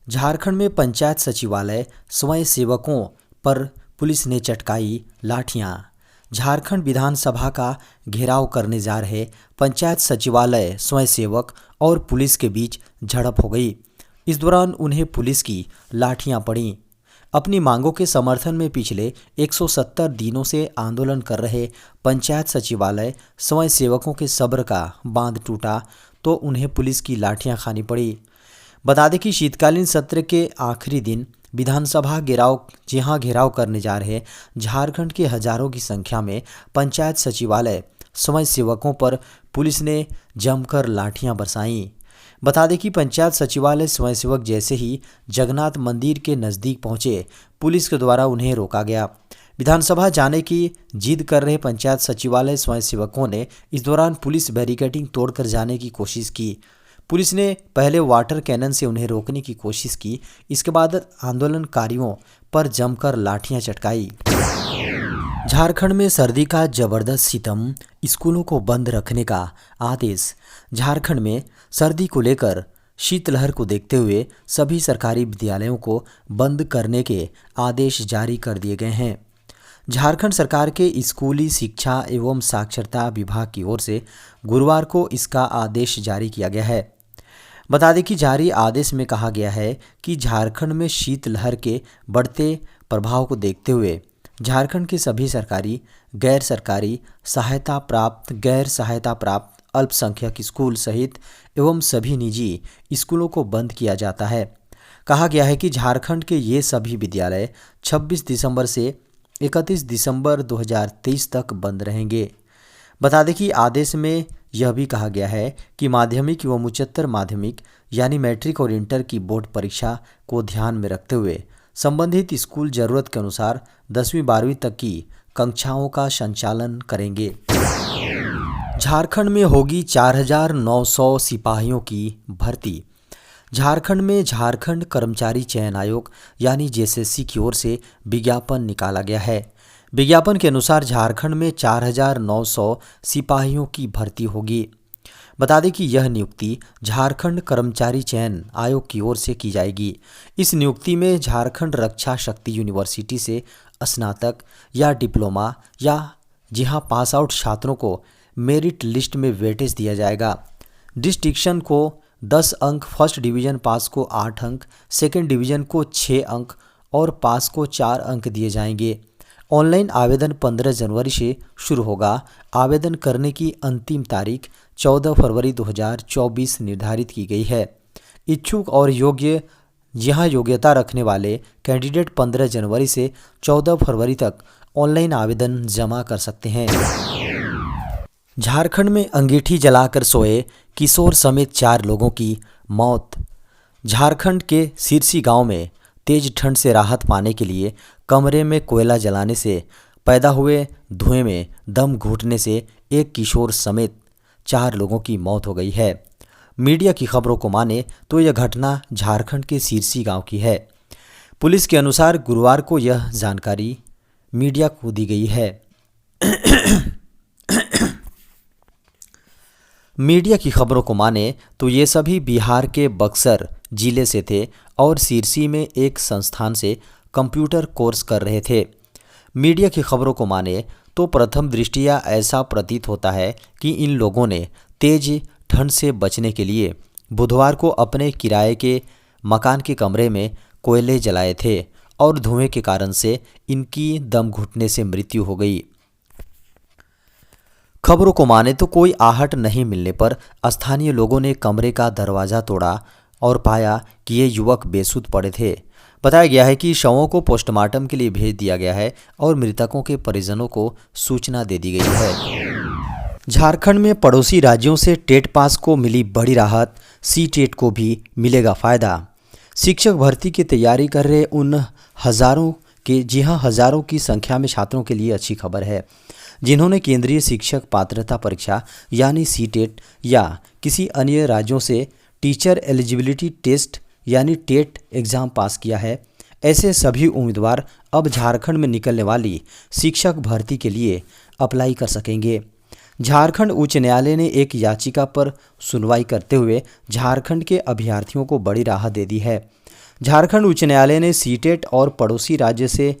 झारखंड में पंचायत सचिवालय स्वयं सेवकों पर पुलिस ने चटकाई लाठियां। झारखंड विधानसभा का घेराव करने जा रहे पंचायत सचिवालय स्वयं सेवक और पुलिस के बीच झड़प हो गई। इस दौरान उन्हें पुलिस की लाठियां पड़ीं। अपनी मांगों के समर्थन में पिछले 170 दिनों से आंदोलन कर रहे पंचायत सचिवालय स्वयं सेवकों के सब्र का बांध टूटा तो उन्हें पुलिस की लाठियां खानी पड़ी। बता दें कि शीतकालीन सत्र के आखिरी दिन विधानसभा घेराव करने जा रहे झारखंड के हजारों की संख्या में पंचायत सचिवालय स्वयं सेवकों पर पुलिस ने जमकर लाठियां बरसाईं। बता दें कि पंचायत सचिवालय स्वयंसेवक जैसे ही जगन्नाथ मंदिर के नज़दीक पहुंचे, पुलिस के द्वारा उन्हें रोका गया। विधानसभा जाने की जिद कर रहे पंचायत सचिवालय स्वयंसेवकों ने इस दौरान पुलिस बैरिकेडिंग तोड़कर जाने की कोशिश की। पुलिस ने पहले वाटर कैनन से उन्हें रोकने की कोशिश की, इसके बाद आंदोलनकारियों पर जमकर लाठियां चटकाई। झारखंड में सर्दी का जबरदस्त सितम, स्कूलों को बंद रखने का आदेश। झारखंड में सर्दी को लेकर शीतलहर को देखते हुए सभी सरकारी विद्यालयों को बंद करने के आदेश जारी कर दिए गए हैं। झारखंड सरकार के स्कूली शिक्षा एवं साक्षरता विभाग की ओर से गुरुवार को इसका आदेश जारी किया गया है। बता दें कि जारी आदेश में कहा गया है कि झारखंड में शीतलहर के बढ़ते प्रभाव को देखते हुए झारखंड के सभी सरकारी, गैर सरकारी, गैर सहायता प्राप्त अल्पसंख्यक स्कूल सहित एवं सभी निजी स्कूलों को बंद किया जाता है। कहा गया है कि झारखंड के ये सभी विद्यालय 26 दिसंबर से 31 दिसंबर 2023 तक बंद रहेंगे। बता दें कि आदेश में यह भी कहा गया है कि माध्यमिक एवं उच्चतर माध्यमिक यानी मैट्रिक और इंटर की बोर्ड परीक्षा को ध्यान में रखते हुए संबंधित स्कूल जरूरत के अनुसार 10वीं-12वीं तक की कक्षाओं का संचालन करेंगे। झारखंड में होगी 4900 सिपाहियों की भर्ती। झारखंड में झारखंड कर्मचारी चयन आयोग यानी जेएसएससी की ओर से विज्ञापन निकाला गया है। विज्ञापन के अनुसार झारखंड में 4900 सिपाहियों की भर्ती होगी। बता दें कि यह नियुक्ति झारखंड कर्मचारी चयन आयोग की ओर से की जाएगी। इस नियुक्ति में झारखंड रक्षा शक्ति यूनिवर्सिटी से स्नातक या डिप्लोमा या जहां पास आउट छात्रों को मेरिट लिस्ट में वेटेज दिया जाएगा। डिस्टिंक्शन को 10 अंक, फर्स्ट डिवीजन पास को 8 अंक, सेकेंड डिवीजन को 6 अंक और पास को 4 अंक दिए जाएंगे। ऑनलाइन आवेदन 15 जनवरी से शुरू होगा। आवेदन करने की अंतिम तारीख 14 फरवरी 2024 निर्धारित की गई है। इच्छुक और योग्यता रखने वाले कैंडिडेट 15 जनवरी से 14 फरवरी तक ऑनलाइन आवेदन जमा कर सकते हैं। झारखंड में अंगीठी जलाकर सोए किशोर समेत 4 लोगों की मौत। झारखंड के सिरसी गांव में तेज ठंड से राहत पाने के लिए कमरे में कोयला जलाने से पैदा हुए धुएं में दम घुटने से एक किशोर समेत 4 लोगों की मौत हो गई है। मीडिया की खबरों को माने तो यह घटना झारखंड के सिरसी गांव की है। पुलिस के अनुसार गुरुवार को यह जानकारी मीडिया को दी गई है। मीडिया की खबरों को माने तो ये सभी बिहार के बक्सर जिले से थे और सिरसी में एक संस्थान से कंप्यूटर कोर्स कर रहे थे। मीडिया की खबरों को माने तो प्रथम दृष्टिया ऐसा प्रतीत होता है कि इन लोगों ने तेज ठंड से बचने के लिए बुधवार को अपने किराए के मकान के कमरे में कोयले जलाए थे और धुएं के कारण से इनकी दम घुटने से मृत्यु हो गई। खबरों को माने तो कोई आहट नहीं मिलने पर स्थानीय लोगों ने कमरे का दरवाज़ा तोड़ा और पाया कि ये युवक बेसुध पड़े थे। बताया गया है कि शवों को पोस्टमार्टम के लिए भेज दिया गया है और मृतकों के परिजनों को सूचना दे दी गई है। झारखंड में पड़ोसी राज्यों से टेट पास को मिली बड़ी राहत, सी टेट को भी मिलेगा फ़ायदा। शिक्षक भर्ती की तैयारी कर रहे उन हज़ारों की संख्या में छात्रों के लिए अच्छी खबर है जिन्होंने केंद्रीय शिक्षक पात्रता परीक्षा यानी सी टेट या किसी अन्य राज्यों से टीचर एलिजिबिलिटी टेस्ट यानी टेट एग्ज़ाम पास किया है। ऐसे सभी उम्मीदवार अब झारखंड में निकलने वाली शिक्षक भर्ती के लिए अप्लाई कर सकेंगे। झारखंड उच्च न्यायालय ने एक याचिका पर सुनवाई करते हुए झारखंड के अभ्यर्थियों को बड़ी राहत दे दी है। झारखंड उच्च न्यायालय ने सीटेट और पड़ोसी राज्य से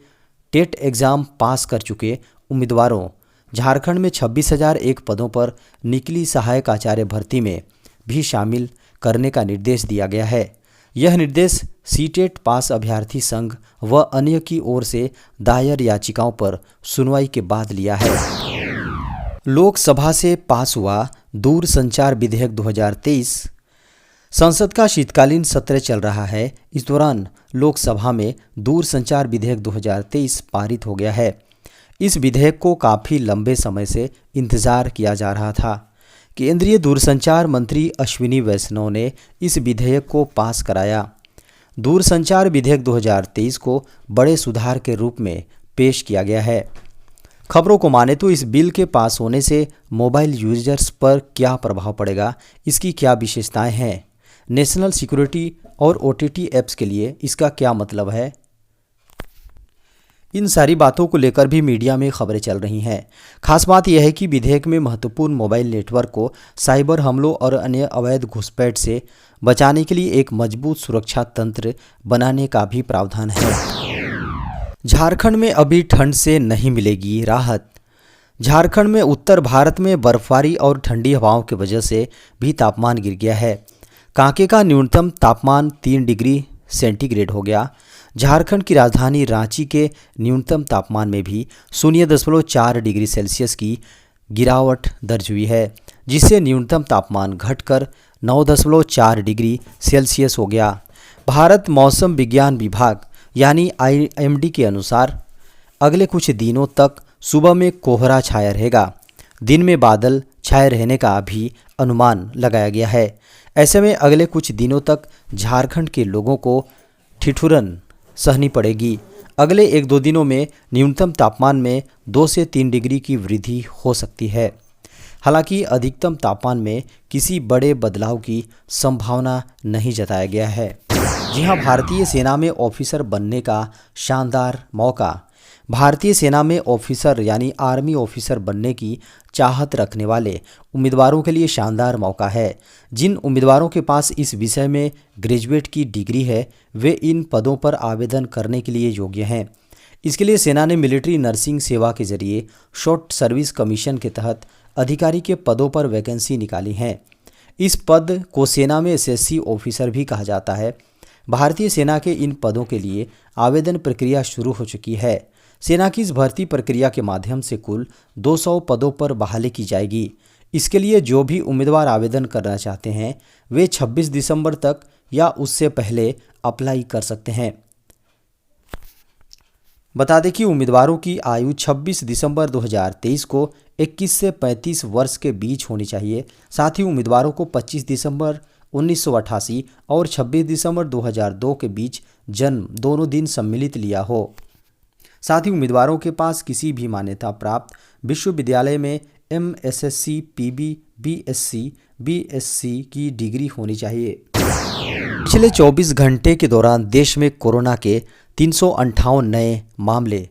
टेट एग्जाम पास कर चुके उम्मीदवारों झारखंड में 26,001 पदों पर निकली सहायक आचार्य भर्ती में भी शामिल करने का निर्देश दिया गया है। यह निर्देश सीटेट पास अभ्यर्थी संघ व अन्य की ओर से दायर याचिकाओं पर सुनवाई के बाद लिया है। लोकसभा से पास हुआ दूरसंचार विधेयक 2023। संसद का शीतकालीन सत्र चल रहा है। इस दौरान लोकसभा में दूरसंचार विधेयक 2023 पारित हो गया है। इस विधेयक को काफ़ी लंबे समय से इंतजार किया जा रहा था। केंद्रीय दूरसंचार मंत्री अश्विनी वैष्णव ने इस विधेयक को पास कराया। दूरसंचार विधेयक 2023 को बड़े सुधार के रूप में पेश किया गया है। खबरों को माने तो इस बिल के पास होने से मोबाइल यूजर्स पर क्या प्रभाव पड़ेगा, इसकी क्या विशेषताएं हैं, नेशनल सिक्योरिटी और OTT ऐप्स के लिए इसका क्या मतलब है, इन सारी बातों को लेकर भी मीडिया में खबरें चल रही हैं। खास बात यह है कि विधेयक में महत्वपूर्ण मोबाइल नेटवर्क को साइबर हमलों और अन्य अवैध घुसपैठ से बचाने के लिए एक मजबूत सुरक्षा तंत्र बनाने का भी प्रावधान है। झारखंड में अभी ठंड से नहीं मिलेगी राहत। झारखंड में उत्तर भारत में बर्फबारी और ठंडी हवाओं की वजह से भी तापमान गिर गया है। कांके का न्यूनतम तापमान 3 डिग्री सेंटीग्रेड हो गया। झारखंड की राजधानी रांची के न्यूनतम तापमान में भी 0.4 डिग्री सेल्सियस की गिरावट दर्ज हुई है, जिससे न्यूनतम तापमान घटकर 9.4 डिग्री सेल्सियस हो गया। भारत मौसम विज्ञान विभाग यानी IMD के अनुसार अगले कुछ दिनों तक सुबह में कोहरा छाया रहेगा, दिन में बादल छाए रहने का भी अनुमान लगाया गया है। ऐसे में अगले कुछ दिनों तक झारखंड के लोगों को ठिठुरन सहनी पड़ेगी। अगले 1-2 दिनों में न्यूनतम तापमान में 2 से 3 डिग्री की वृद्धि हो सकती है। हालांकि अधिकतम तापमान में किसी बड़े बदलाव की संभावना नहीं जताया गया है। जी हां, भारतीय सेना में ऑफिसर बनने का शानदार मौका। भारतीय सेना में ऑफिसर यानी आर्मी ऑफिसर बनने की चाहत रखने वाले उम्मीदवारों के लिए शानदार मौका है। जिन उम्मीदवारों के पास इस विषय में ग्रेजुएट की डिग्री है, वे इन पदों पर आवेदन करने के लिए योग्य हैं। इसके लिए सेना ने मिलिट्री नर्सिंग सेवा के जरिए शॉर्ट सर्विस कमीशन के तहत अधिकारी के पदों पर वैकेंसी निकाली हैं। इस पद को सेना में SSC ऑफिसर भी कहा जाता है। भारतीय सेना के इन पदों के लिए आवेदन प्रक्रिया शुरू हो चुकी है। सेना की इस भर्ती प्रक्रिया के माध्यम से कुल 200 पदों पर बहाली की जाएगी। इसके लिए जो भी उम्मीदवार आवेदन करना चाहते हैं, वे 26 दिसंबर तक या उससे पहले अप्लाई कर सकते हैं। बता दें कि उम्मीदवारों की आयु 26 दिसंबर 2023 को 21 से 35 वर्ष के बीच होनी चाहिए। साथ ही उम्मीदवारों को 25 दिसंबर 1988 और 26 दिसंबर 2002 के बीच जन्म दोनों दिन सम्मिलित लिया हो। साथ ही उम्मीदवारों के पास किसी भी मान्यता प्राप्त विश्वविद्यालय में MSc, PB, BSc, BSc की डिग्री होनी चाहिए। पिछले 24 घंटे के दौरान देश में कोरोना के 358 नए मामले।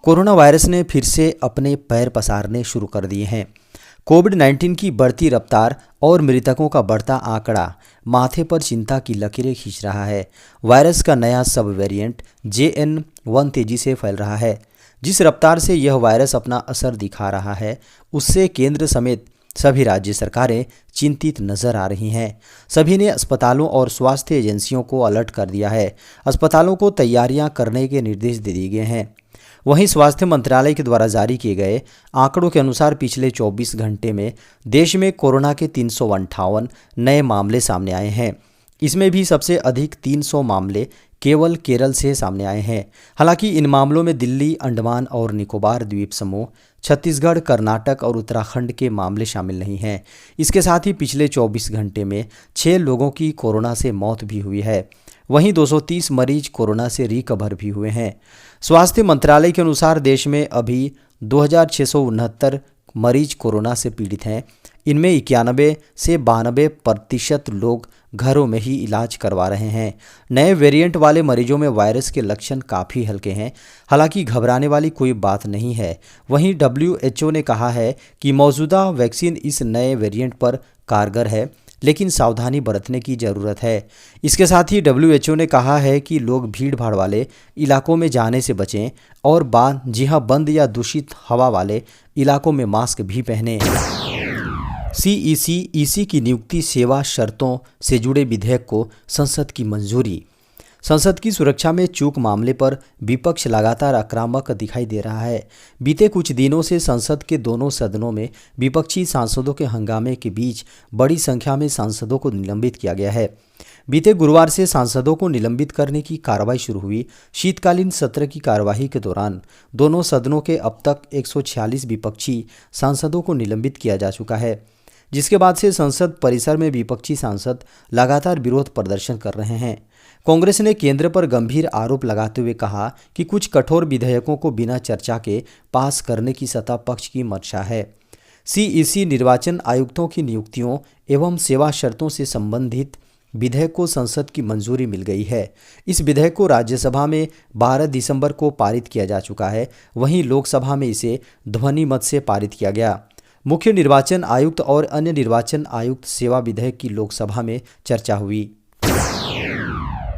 कोरोना वायरस ने फिर से अपने पैर पसारने शुरू कर दिए हैं। कोविड-19 की बढ़ती रफ्तार और मृतकों का बढ़ता आंकड़ा माथे पर चिंता की लकीरें खींच रहा है। वायरस का नया सब वेरिएंट JN1 तेजी से फैल रहा है। जिस रफ्तार से यह वायरस अपना असर दिखा रहा है, उससे केंद्र समेत सभी राज्य सरकारें चिंतित नजर आ रही हैं। सभी ने अस्पतालों और स्वास्थ्य एजेंसियों को अलर्ट कर दिया है। अस्पतालों को तैयारियां करने के निर्देश दे दिए गए हैं। वहीं स्वास्थ्य मंत्रालय के द्वारा जारी किए गए आंकड़ों के अनुसार पिछले 24 घंटे में देश में कोरोना के 358 नए मामले सामने आए हैं। इसमें भी सबसे अधिक 300 मामले केवल केरल से सामने आए हैं। हालांकि इन मामलों में दिल्ली, अंडमान और निकोबार द्वीप समूह, छत्तीसगढ़, कर्नाटक और उत्तराखंड के मामले शामिल नहीं हैं। इसके साथ ही पिछले 24 घंटे में 6 लोगों की कोरोना से मौत भी हुई है। वहीं 230 मरीज कोरोना से रिकवर भी हुए हैं। स्वास्थ्य मंत्रालय के अनुसार देश में अभी 2669 मरीज कोरोना से पीड़ित हैं। इनमें 91 से 92% लोग घरों में ही इलाज करवा रहे हैं। नए वेरिएंट वाले मरीजों में वायरस के लक्षण काफ़ी हल्के हैं। हालांकि घबराने वाली कोई बात नहीं है। वहीं WHO ने कहा है कि मौजूदा वैक्सीन इस नए वेरिएंट पर कारगर है। लेकिन सावधानी बरतने की ज़रूरत है। इसके साथ ही WHO ने कहा है कि लोग भीड़ भाड़ वाले इलाकों में जाने से बचें और बंद या दूषित हवा वाले इलाकों में मास्क भी पहनें। CEC की नियुक्ति सेवा शर्तों से जुड़े विधेयक को संसद की मंजूरी। संसद की सुरक्षा में चूक मामले पर विपक्ष लगातार आक्रामक दिखाई दे रहा है। बीते कुछ दिनों से संसद के दोनों सदनों में विपक्षी सांसदों के हंगामे के बीच बड़ी संख्या में सांसदों को निलंबित किया गया है। बीते गुरुवार से सांसदों को निलंबित करने की कार्रवाई शुरू हुई। शीतकालीन सत्र की कार्यवाही के दौरान दोनों सदनों के अब तक 146 विपक्षी सांसदों को निलंबित किया जा चुका है, जिसके बाद से संसद परिसर में विपक्षी सांसद लगातार विरोध प्रदर्शन कर रहे हैं। कांग्रेस ने केंद्र पर गंभीर आरोप लगाते हुए कहा कि कुछ कठोर विधेयकों को बिना चर्चा के पास करने की सत्ता पक्ष की मंशा है। CEC निर्वाचन आयुक्तों की नियुक्तियों एवं सेवा शर्तों से संबंधित विधेयक को संसद की मंजूरी मिल गई है। इस विधेयक को राज्यसभा में 12 दिसंबर को पारित किया जा चुका है, वहीं लोकसभा में इसे ध्वनि मत से पारित किया गया। मुख्य निर्वाचन आयुक्त और अन्य निर्वाचन आयुक्त सेवा विधेयक की लोकसभा में चर्चा हुई।